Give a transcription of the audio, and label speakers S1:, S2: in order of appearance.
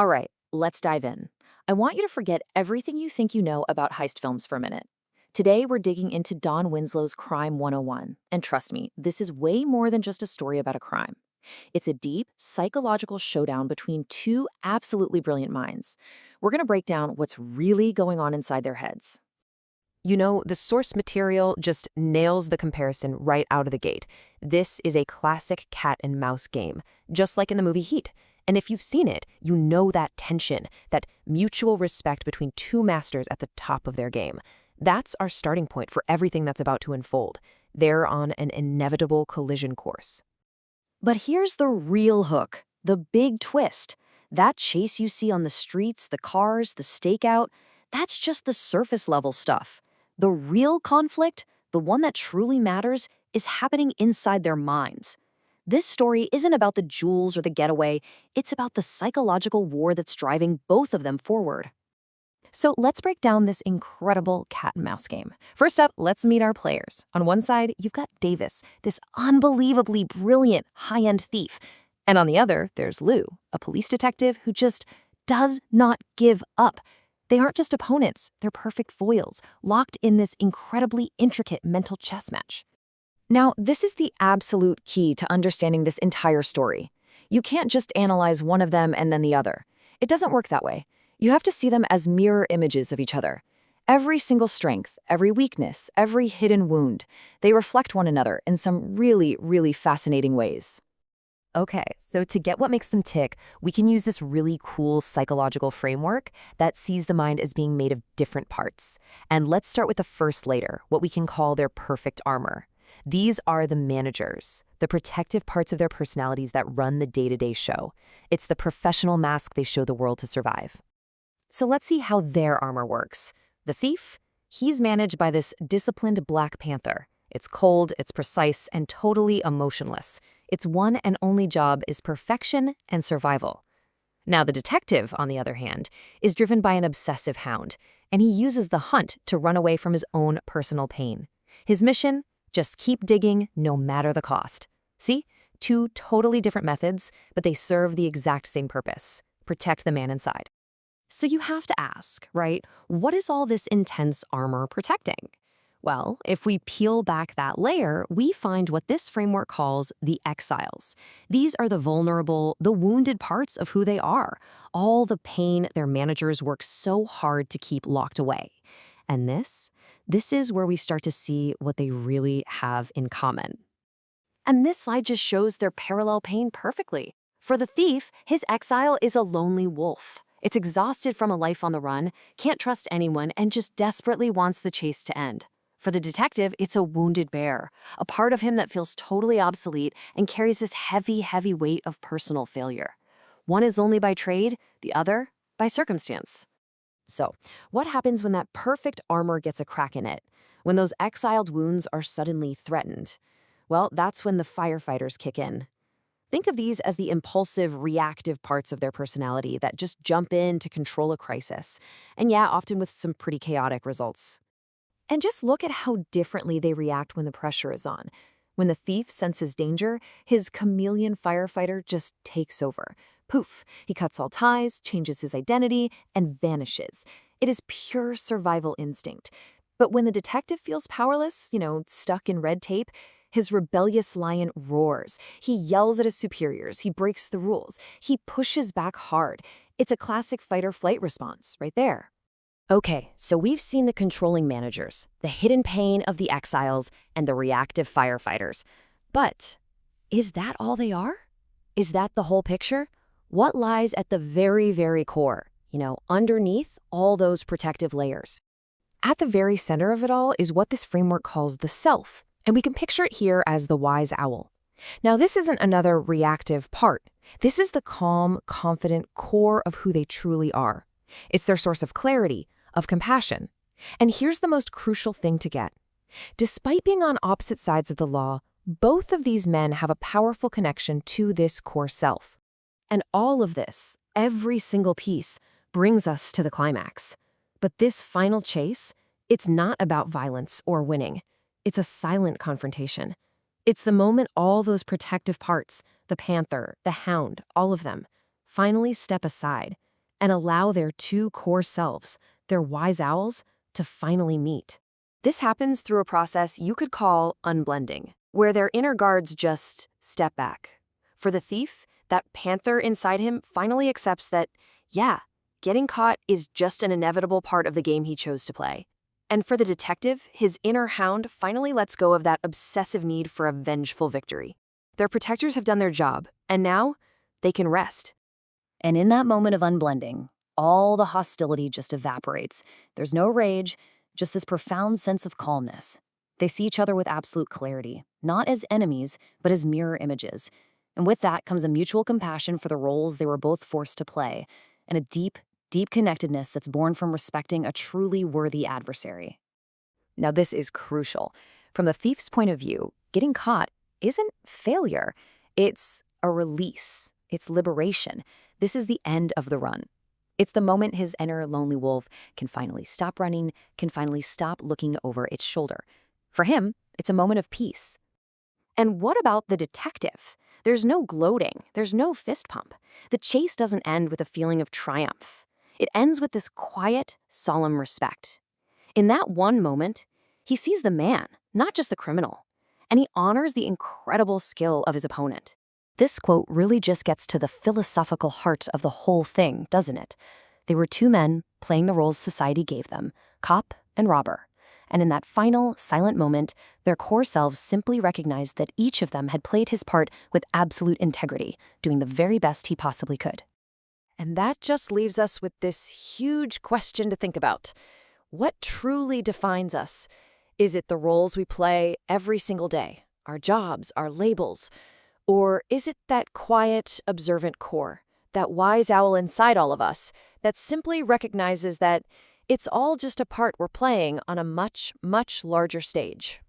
S1: All right, let's dive in. I want you to forget everything you think you know about heist films for a minute. Today, we're digging into Don Winslow's Crime 101. And trust me, this is way more than just a story about a crime. It's a deep, psychological showdown between two absolutely brilliant minds. We're going to break down what's really going on inside their heads.
S2: You know, the source material just nails the comparison right out of the gate. This is a classic cat and mouse game, just like in the movie Heat. And if you've seen it, you know that tension, that mutual respect between two masters at the top of their game. That's our starting point for everything that's about to unfold. They're on an inevitable collision course.
S1: But here's the real hook, the big twist. That chase you see on the streets, the cars, the stakeout, that's just the surface level stuff. The real conflict, the one that truly matters, is happening inside their minds. This story isn't about the jewels or the getaway, it's about the psychological war that's driving both of them forward. So let's break down this incredible cat and mouse game. First up, let's meet our players. On one side, you've got Davis, this unbelievably brilliant high-end thief. And on the other, there's Lou, a police detective who just does not give up. They aren't just opponents, they're perfect foils, locked in this incredibly intricate mental chess match. Now, this is the absolute key to understanding this entire story. You can't just analyze one of them and then the other. It doesn't work that way. You have to see them as mirror images of each other. Every single strength, every weakness, every hidden wound, they reflect one another in some really, really fascinating ways.
S2: Okay, so to get what makes them tick, we can use this really cool psychological framework that sees the mind as being made of different parts. And let's start with the first layer, what we can call their perfect armor. These are the managers, the protective parts of their personalities that run the day-to-day show. It's the professional mask they show the world to survive. So let's see how their armor works. The thief, he's managed by this disciplined Black Panther. It's cold, it's precise, and totally emotionless. Its one and only job is perfection and survival. Now the detective, on the other hand, is driven by an obsessive hound, and he uses the hunt to run away from his own personal pain. His mission? Just keep digging no matter the cost. See? Two totally different methods, but they serve the exact same purpose: protect the man inside. So you have to ask, right, what is all this intense armor protecting? Well, if we peel back that layer, we find what this framework calls the exiles. These are the vulnerable, the wounded parts of who they are, all the pain their managers work so hard to keep locked away. And this is where we start to see what they really have in common. And this slide just shows their parallel pain perfectly. For the thief, his exile is a lonely wolf. It's exhausted from a life on the run, can't trust anyone, and just desperately wants the chase to end. For the detective, it's a wounded bear, a part of him that feels totally obsolete and carries this heavy, heavy weight of personal failure. One is lonely by trade, the other by circumstance. So, what happens when that perfect armor gets a crack in it? When those exiled wounds are suddenly threatened? Well, that's when the firefighters kick in. Think of these as the impulsive, reactive parts of their personality that just jump in to control a crisis. And yeah, often with some pretty chaotic results. And just look at how differently they react when the pressure is on. When the thief senses danger, his chameleon firefighter just takes over. Poof, he cuts all ties, changes his identity, and vanishes. It is pure survival instinct. But when the detective feels powerless, stuck in red tape, his rebellious lion roars. He yells at his superiors. He breaks the rules. He pushes back hard. It's a classic fight-or-flight response right there. Okay, so we've seen the controlling managers, the hidden pain of the exiles, and the reactive firefighters. But is that all they are? Is that the whole picture? What lies at the very, very core, underneath all those protective layers? At the very center of it all is what this framework calls the self, and we can picture it here as the wise owl. Now, this isn't another reactive part. This is the calm, confident core of who they truly are. It's their source of clarity, of compassion. And here's the most crucial thing to get. Despite being on opposite sides of the law, both of these men have a powerful connection to this core self. And all of this, every single piece, brings us to the climax. But this final chase, it's not about violence or winning. It's a silent confrontation. It's the moment all those protective parts, the panther, the hound, all of them, finally step aside.
S1: and allow their two core selves, their wise owls, to finally meet. This happens through a process you could call unblending, where their inner guards just step back. For the thief, that panther inside him finally accepts that, yeah, getting caught is just an inevitable part of the game he chose to play. And for the detective, his inner hound finally lets go of that obsessive need for a vengeful victory. Their protectors have done their job, and now they can rest. And in that moment of unblending, all the hostility just evaporates. There's no rage, just this profound sense of calmness. They see each other with absolute clarity, not as enemies, but as mirror images. And with that comes a mutual compassion for the roles they were both forced to play, and a deep, deep connectedness that's born from respecting a truly worthy adversary.
S2: Now, this is crucial. From the thief's point of view, getting caught isn't failure. It's a release. It's liberation. This is the end of the run. It's the moment his inner lonely wolf can finally stop running, can finally stop looking over its shoulder. For him, it's a moment of peace.
S1: And what about the detective? There's no gloating. There's no fist pump. The chase doesn't end with a feeling of triumph. It ends with this quiet, solemn respect. In that one moment, he sees the man, not just the criminal, and he honors the incredible skill of his opponent. This quote really just gets to the philosophical heart of the whole thing, doesn't it? They were two men playing the roles society gave them, cop and robber. And in that final, silent moment, their core selves simply recognized that each of them had played his part with absolute integrity, doing the very best he possibly could.
S2: And that just leaves us with this huge question to think about. What truly defines us? Is it the roles we play every single day, our jobs, our labels? Or is it that quiet, observant core, that wise owl inside all of us, that simply recognizes that it's all just a part we're playing on a much, much larger stage?